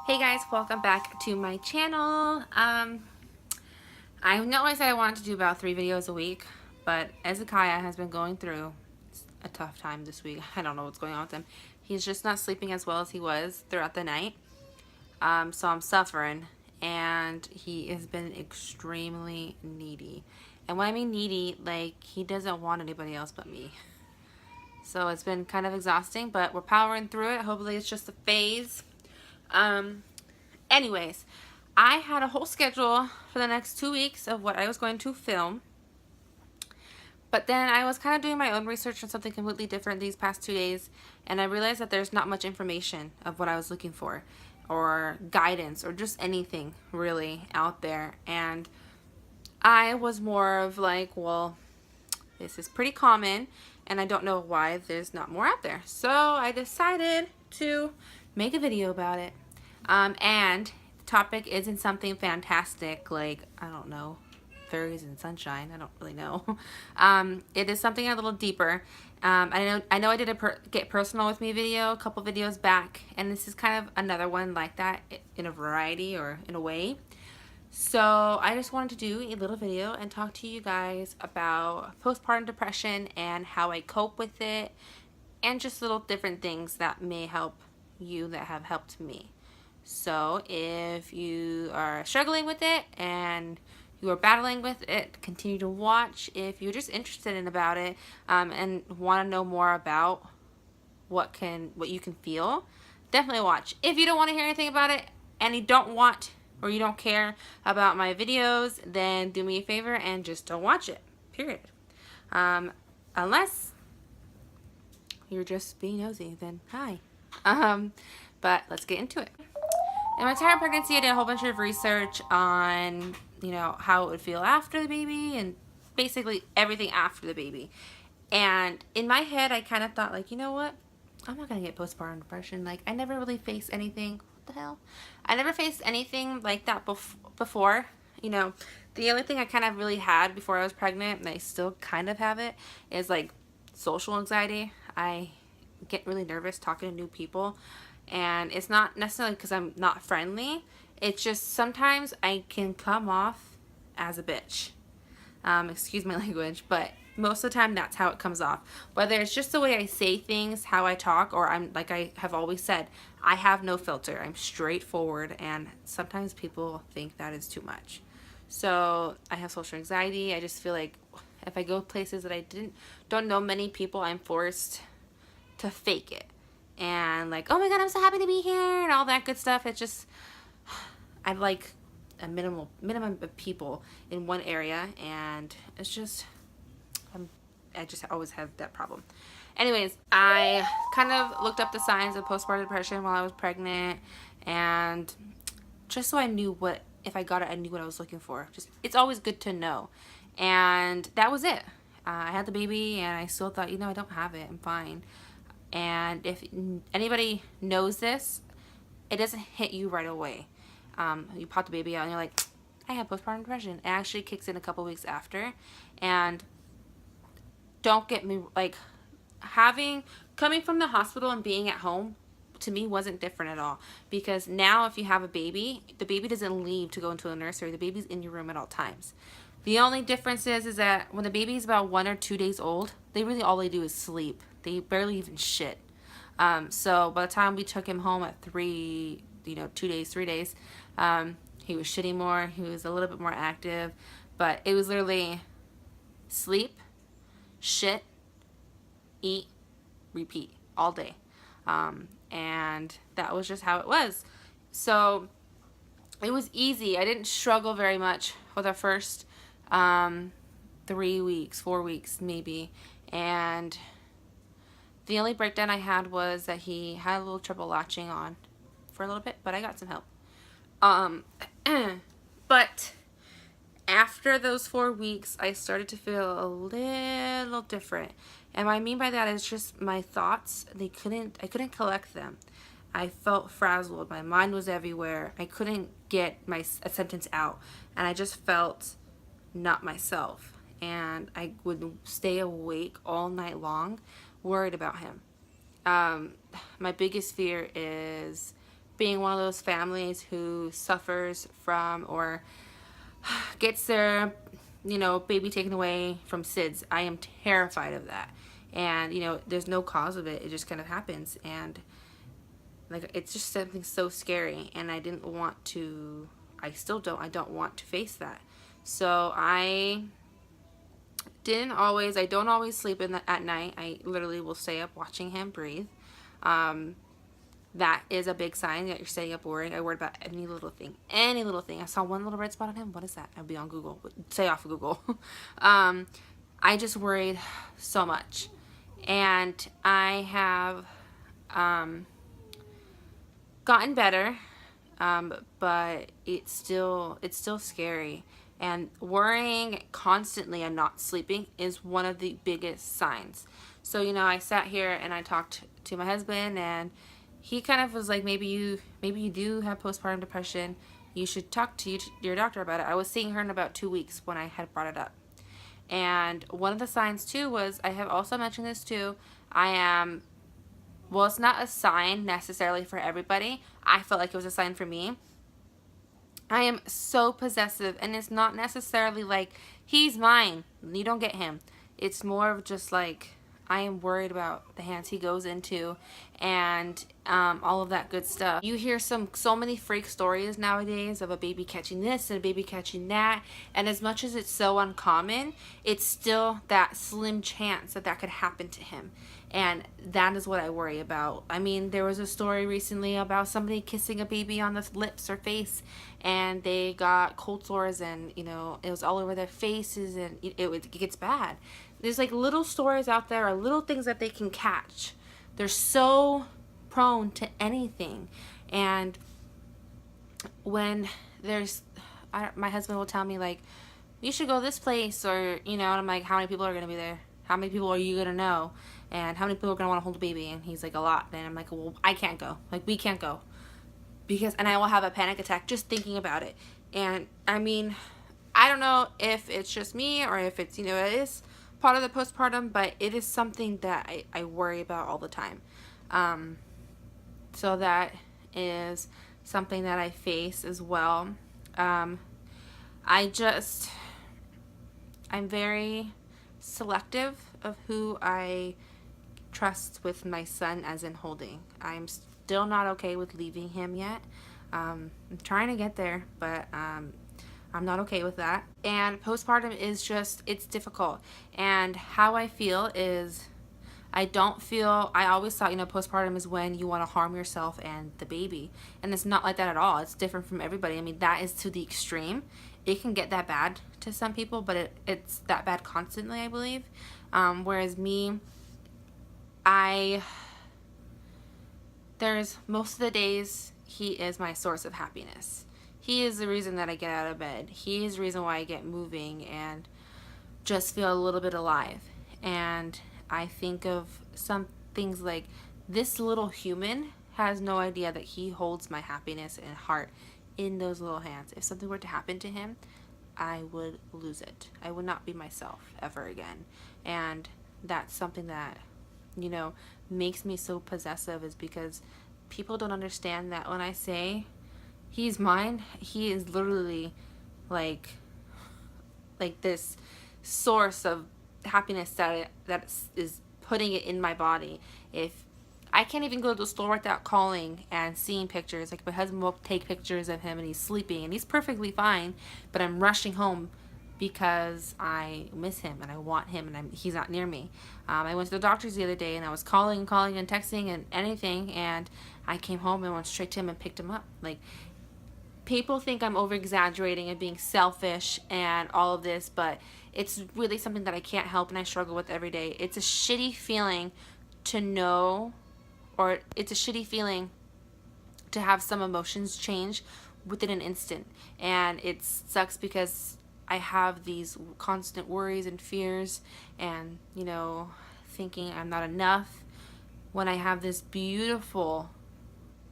Hey guys, welcome back to my channel. I know I said I wanted to do about 3 videos a week, but Ezekiah has been going through a tough time this week. I don't know what's going on with him. He's just not sleeping as well as he was throughout the night. So I'm suffering, and he has been extremely needy. And when I mean needy, like he doesn't want anybody else but me. So it's been kind of exhausting, but we're powering through it. Hopefully it's just a phase. Um, Anyways, I had a whole schedule for the next 2 weeks of what I was going to film. But then I was kind of doing my own research on something completely different these past 2 days, and I realized that there's not much information of what I was looking for, or guidance, or just anything really out there. And I was more of like, well, this is pretty common, and I don't know why there's not more out there. So I decided to make a video about it. And the topic isn't something fantastic like, I don't know, fairies and sunshine. I don't really know. It is something a little deeper. I know I did a get personal with me video a couple videos back, and this is kind of another one like that in a variety or in a way. So I just wanted to do a little video and talk to you guys about postpartum depression and how I cope with it, and just little different things that may help you that have helped me. So if you are struggling with it and you are battling with it, continue to watch. If you're just interested in about it, and want to know more about what you can feel, definitely watch. If you don't want to hear anything about it and you don't want or you don't care about my videos, then do me a favor and just don't watch it, period. Unless you're just being nosy, then hi. But let's get into it. In my entire pregnancy, I did a whole bunch of research on, how it would feel after the baby and basically everything after the baby. And in my head, I kind of thought, like, you know what? I'm not going to get postpartum depression. Like, I never really faced anything. What the hell? I never faced anything like that before. The only thing I kind of really had before I was pregnant, and I still kind of have it, is like social anxiety. I get really nervous talking to new people. And it's not necessarily because I'm not friendly. It's just sometimes I can come off as a bitch. Excuse my language, but most of the time that's how it comes off. Whether it's just the way I say things, how I talk, or I'm like I have always said, I have no filter. I'm straightforward, and sometimes people think that is too much. So I have social anxiety. I just feel like if I go places that I don't know many people, I'm forced to fake it. And like, oh my god, I'm so happy to be here and all that good stuff. It's just, I like a minimum of people in one area, and it's just, I just always have that problem. Anyways, I kind of looked up the signs of postpartum depression while I was pregnant, and just so I knew what, if I got it, I knew what I was looking for. Just, it's always good to know. And that was it. I had the baby, and I still thought, I don't have it. I'm fine. And if anybody knows this, it doesn't hit you right away. You pop the baby out and you're like, I have postpartum depression. It actually kicks in a couple weeks after. And don't get me, like, coming from the hospital and being at home, to me wasn't different at all. Because now if you have a baby, the baby doesn't leave to go into a nursery. The baby's in your room at all times. The only difference is that when the baby is about 1 or 2 days old, all they do is sleep. They barely even shit. So by the time we took him home at 2 days, 3 days, he was shitting more. He was a little bit more active. But it was literally sleep, shit, eat, repeat all day. And that was just how it was. So it was easy. I didn't struggle very much for the first 3 weeks, 4 weeks maybe. And the only breakdown I had was that he had a little trouble latching on for a little bit, but I got some help. But after those 4 weeks, I started to feel a little different. And what I mean by that is just my thoughts, I couldn't collect them. I felt frazzled. My mind was everywhere. I couldn't get a sentence out. And I just felt not myself. And I would stay awake all night long, worried about him. My biggest fear is being one of those families who suffers from or gets their, baby taken away from SIDS. I am terrified of that. And, there's no cause of it. It just kind of happens. And, like, it's just something so scary. And I didn't want to, I still don't, I don't want to face that. So I don't always sleep at night. I literally will stay up watching him breathe. That is a big sign that you're staying up worrying. I worry about any little thing. Any little thing. I saw one little red spot on him. What is that? I'll be on Google. Stay off of Google. I just worried so much. And I have gotten better, but it's still scary. And worrying constantly and not sleeping is one of the biggest signs. So, I sat here and I talked to my husband, and he kind of was like, maybe you do have postpartum depression. You should talk to your doctor about it. I was seeing her in about 2 weeks when I had brought it up. And one of the signs too was, I have also mentioned this too, well, it's not a sign necessarily for everybody. I felt like it was a sign for me. I am so possessive, and it's not necessarily like, he's mine, you don't get him. It's more of just like, I am worried about the hands he goes into, and all of that good stuff. You hear so many freak stories nowadays of a baby catching this and a baby catching that, and as much as it's so uncommon, it's still that slim chance that could happen to him. And that is what I worry about. I mean, there was a story recently about somebody kissing a baby on the lips or face, and they got cold sores, and it was all over their faces, and it gets bad. There's like little stories out there, or little things that they can catch. They're so prone to anything. And when my husband will tell me, like, you should go this place, or, and I'm like, how many people are going to be there? How many people are you going to know? And how many people are going to want to hold a baby? And he's like, a lot. And I'm like, well, I can't go. Like, we can't go. And I will have a panic attack just thinking about it. And I mean, I don't know if it's just me, or if it's, it is part of the postpartum, but it is something that I worry about all the time. So that is something that I face as well. I'm very selective of who I trust with my son, as in holding. I'm still not okay with leaving him yet. I'm trying to get there, but I'm not okay with that. And postpartum is it's difficult. And how I feel is, I always thought, postpartum is when you want to harm yourself and the baby. And it's not like that at all. It's different from everybody. I mean, that is to the extreme. It can get that bad to some people, but it's that bad constantly, I believe. Whereas me, there's most of the days, he is my source of happiness. He is the reason that I get out of bed. He is the reason why I get moving and just feel a little bit alive. And I think of some things like, this little human has no idea that he holds my happiness and heart in those little hands. If something were to happen to him, I would lose it. I would not be myself ever again. And that's something that, makes me so possessive, is because people don't understand that when I say he's mine, he is literally like this source of happiness that is putting it in my body. If I can't even go to the store without calling and seeing pictures. Like, my husband will take pictures of him and he's sleeping and he's perfectly fine, but I'm rushing home because I miss him and I want him, and he's not near me. I went to the doctor's the other day, and I was calling and texting and anything, and I came home and went straight to him and picked him up. Like, people think I'm over exaggerating and being selfish and all of this, but it's really something that I can't help and I struggle with every day. It's a shitty feeling to know, or it's a shitty feeling to have some emotions change within an instant. And it sucks because I have these constant worries and fears, and, thinking I'm not enough, when I have this beautiful,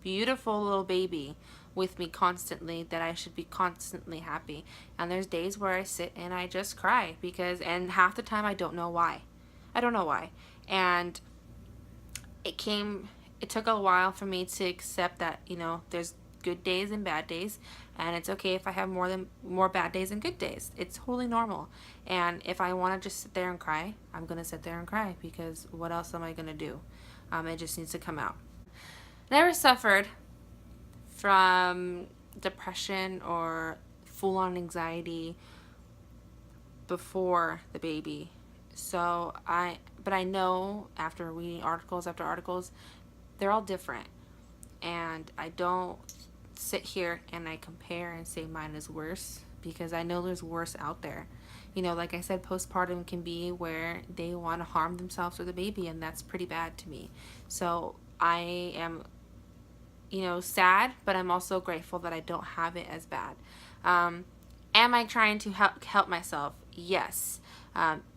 beautiful little baby with me constantly, that I should be constantly happy. And there's days where I sit and I just cry and half the time I don't know why. And it's it took a while for me to accept that, you know, there's good days and bad days, and it's okay if I have more bad days than good days. It's totally normal. And if I want to just sit there and cry, I'm gonna sit there and cry, because what else am I gonna do? It just needs to come out. Never suffered from depression or full-on anxiety before the baby. But I know after reading articles after articles, they're all different. And I don't sit here and I compare and say mine is worse, because I know there's worse out there. You know, like I said, postpartum can be where they want to harm themselves or the baby, and that's pretty bad to me. So I am, you know, sad, but I'm also grateful that I don't have it as bad. Am I trying to help myself? Yes.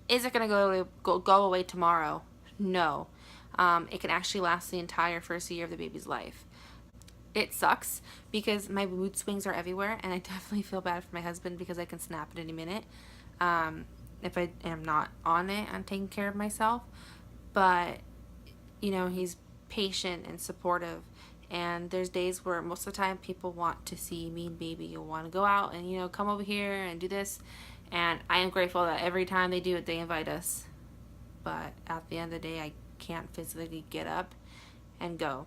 Is it going to go away tomorrow? No. It can actually last the entire first year of the baby's life. It sucks because my mood swings are everywhere, and I definitely feel bad for my husband because I can snap at any minute if I am not on it and taking care of myself. But, you know, he's patient and supportive. And there's days where most of the time people want to see me and baby. You'll want to go out and, you know, come over here and do this. And I am grateful that every time they do it, they invite us. But at the end of the day, I can't physically get up and go.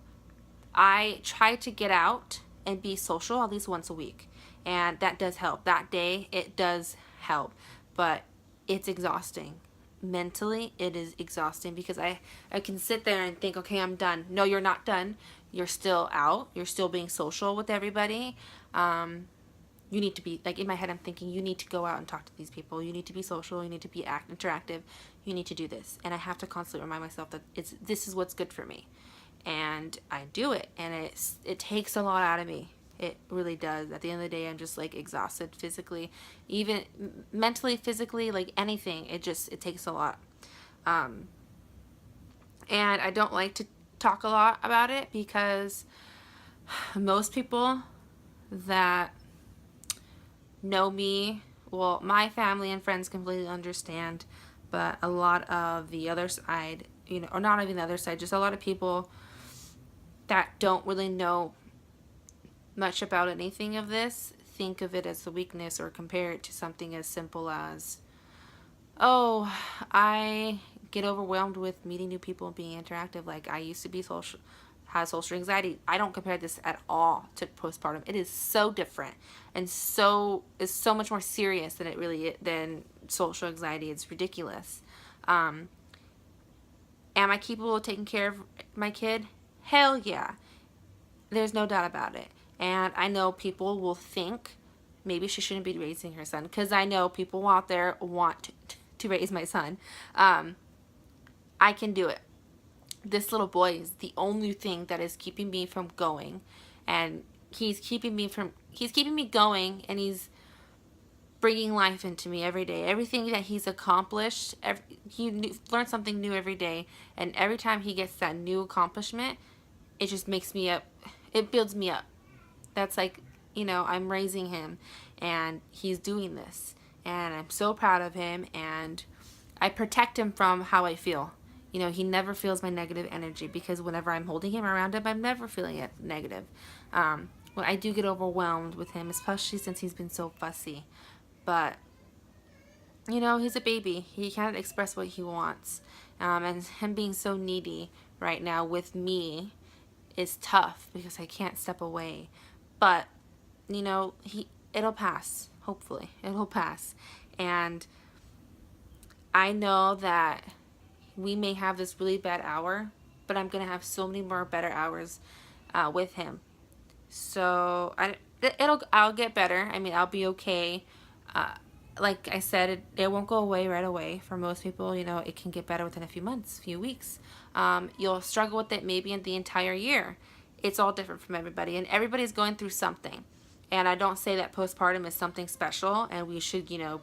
I try to get out and be social at least once a week. And that does help. That day, it does help. But it's exhausting. Mentally, it is exhausting because I can sit there and think, okay, I'm done. No, you're not done. You're still out. You're still being social with everybody. You need to be, like, in my head I'm thinking, you need to go out and talk to these people. You need to be social. You need to be interactive. You need to do this. And I have to constantly remind myself that this is what's good for me. And I do it. And it takes a lot out of me. It really does. At the end of the day, I'm just, like, exhausted physically. Even mentally, physically, like, anything. It takes a lot. And I don't like to talk a lot about it because most people that know me, well, my family and friends completely understand, but a lot of the other side, you know, or not even the other side, just a lot of people that don't really know much about anything of this think of it as a weakness or compare it to something as simple as, oh, I get overwhelmed with meeting new people and being interactive. Like, I used to be has social anxiety. I don't compare this at all to postpartum. It is so different and is so much more serious than it really is, than social anxiety. It's ridiculous. Am I capable of taking care of my kid? Hell yeah. There's no doubt about it. And I know people will think maybe she shouldn't be raising her son, because I know people out there want to raise my son. I can do it. This little boy is the only thing that is keeping me from going, and he's keeping me going, and he's bringing life into me every day. Everything that he's accomplished, he learns something new every day, and every time he gets that new accomplishment, it just makes me up. It builds me up. That's like, you know, I'm raising him, and he's doing this, and I'm so proud of him, and I protect him from how I feel. You know, he never feels my negative energy, because whenever I'm holding him around him, I'm never feeling it negative. When I do get overwhelmed with him, especially since he's been so fussy. But, you know, he's a baby. He can't express what he wants. And him being so needy right now with me is tough because I can't step away. But, you know, it'll pass. Hopefully. It'll pass. And I know that we may have this really bad hour, but I'm going to have so many more better hours with him. So I'll get better. I mean, I'll be okay. Like I said, it won't go away right away. For most people, you know, it can get better within a few months, few weeks. You'll struggle with it maybe in the entire year. It's all different from everybody, and everybody's going through something. And I don't say that postpartum is something special and we should, you know,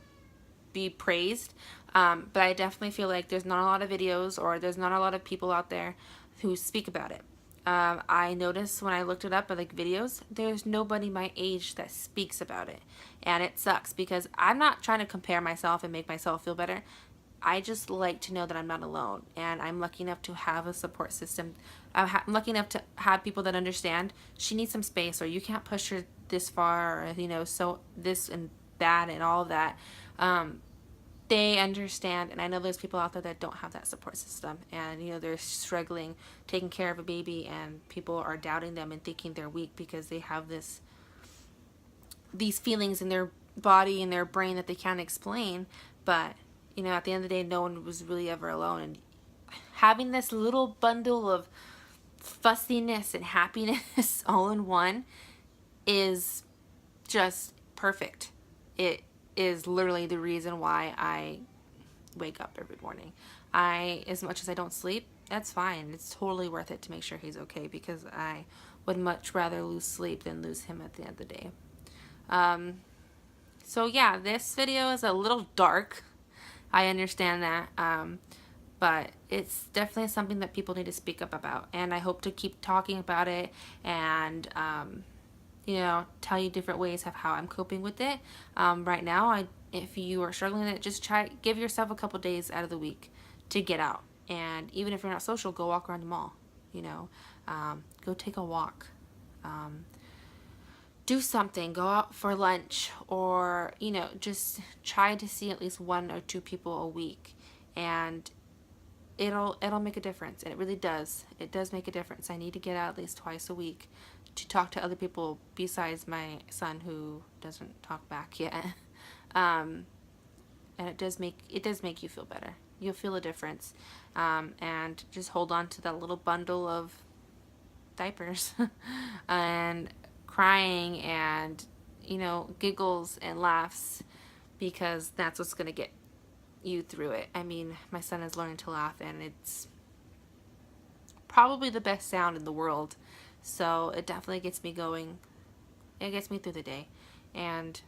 be praised. But I definitely feel like there's not a lot of videos, or there's not a lot of people out there who speak about it. I noticed when I looked it up, like videos, there's nobody my age that speaks about it. And it sucks because I'm not trying to compare myself and make myself feel better. I just like to know that I'm not alone, and I'm lucky enough to have a support system. I'm lucky enough to have people that understand she needs some space, or you can't push her this far, or, you know, so this and that and all of that. They understand, and I know there's people out there that don't have that support system, and, you know, they're struggling taking care of a baby, and people are doubting them and thinking they're weak because they have these feelings in their body and their brain that they can't explain. But, you know, at the end of the day, no one was really ever alone, and having this little bundle of fussiness and happiness all in one is just perfect. It is literally the reason why I wake up every morning. As much as I don't sleep, that's fine. It's totally worth it to make sure he's okay, because I would much rather lose sleep than lose him at the end of the day. So yeah, this video is a little dark. I understand that. But it's definitely something that people need to speak up about. And I hope to keep talking about it and, you know, tell you different ways of how I'm coping with it. Right now, if you are struggling with it, just give yourself a couple days out of the week to get out. And even if you're not social, go walk around the mall, you know, go take a walk. Do something, go out for lunch, or, you know, just try to see at least 1 or 2 people a week, and it'll make a difference. And it really does. It does make a difference. I need to get out at least twice a week to talk to other people besides my son, who doesn't talk back yet. And it does make you feel better. You'll feel a difference. And just hold on to that little bundle of diapers and crying and, you know, giggles and laughs, because that's what's going to get you through it. I mean, my son is learning to laugh, and it's probably the best sound in the world. So it definitely gets me going. It gets me through the day. And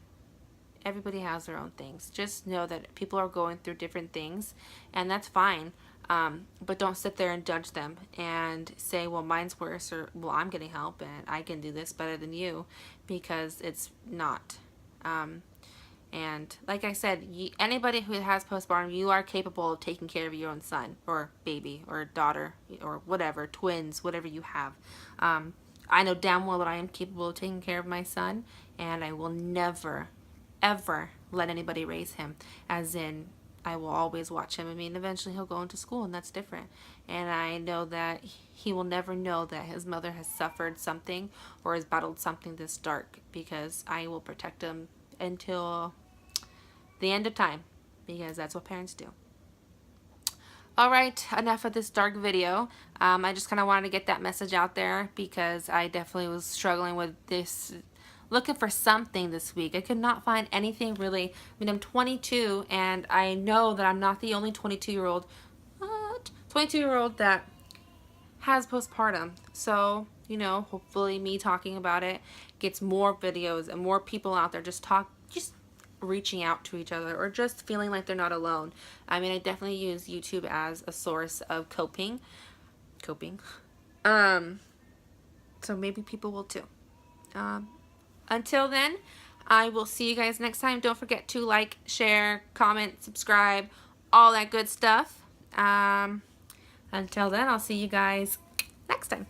everybody has their own things. Just know that people are going through different things, and that's fine. But don't sit there and judge them and say, well, mine's worse, or, well, I'm getting help and I can do this better than you, because it's not. And like I said, anybody who has postpartum, you are capable of taking care of your own son or baby or daughter or whatever, twins, whatever you have. I know damn well that I am capable of taking care of my son, and I will never, ever let anybody raise him, as in I will always watch him. I mean, eventually he'll go into school, and that's different. And I know that he will never know that his mother has suffered something or has battled something this dark, because I will protect him until the end of time, because that's what parents do. Alright, enough of this dark video. I just kind of wanted to get that message out there, because I definitely was struggling with this, looking for something this week. I could not find anything really. I mean, I'm 22, and I know that I'm not the only 22-year-old, 22-year-old that has postpartum. So, you know, hopefully me talking about it gets more videos and more people out there just reaching out to each other, or just feeling like they're not alone. I mean, I definitely use YouTube as a source of coping. So maybe people will too. Until then, I will see you guys next time. Don't forget to like, share, comment, subscribe, all that good stuff. Until then, I'll see you guys next time.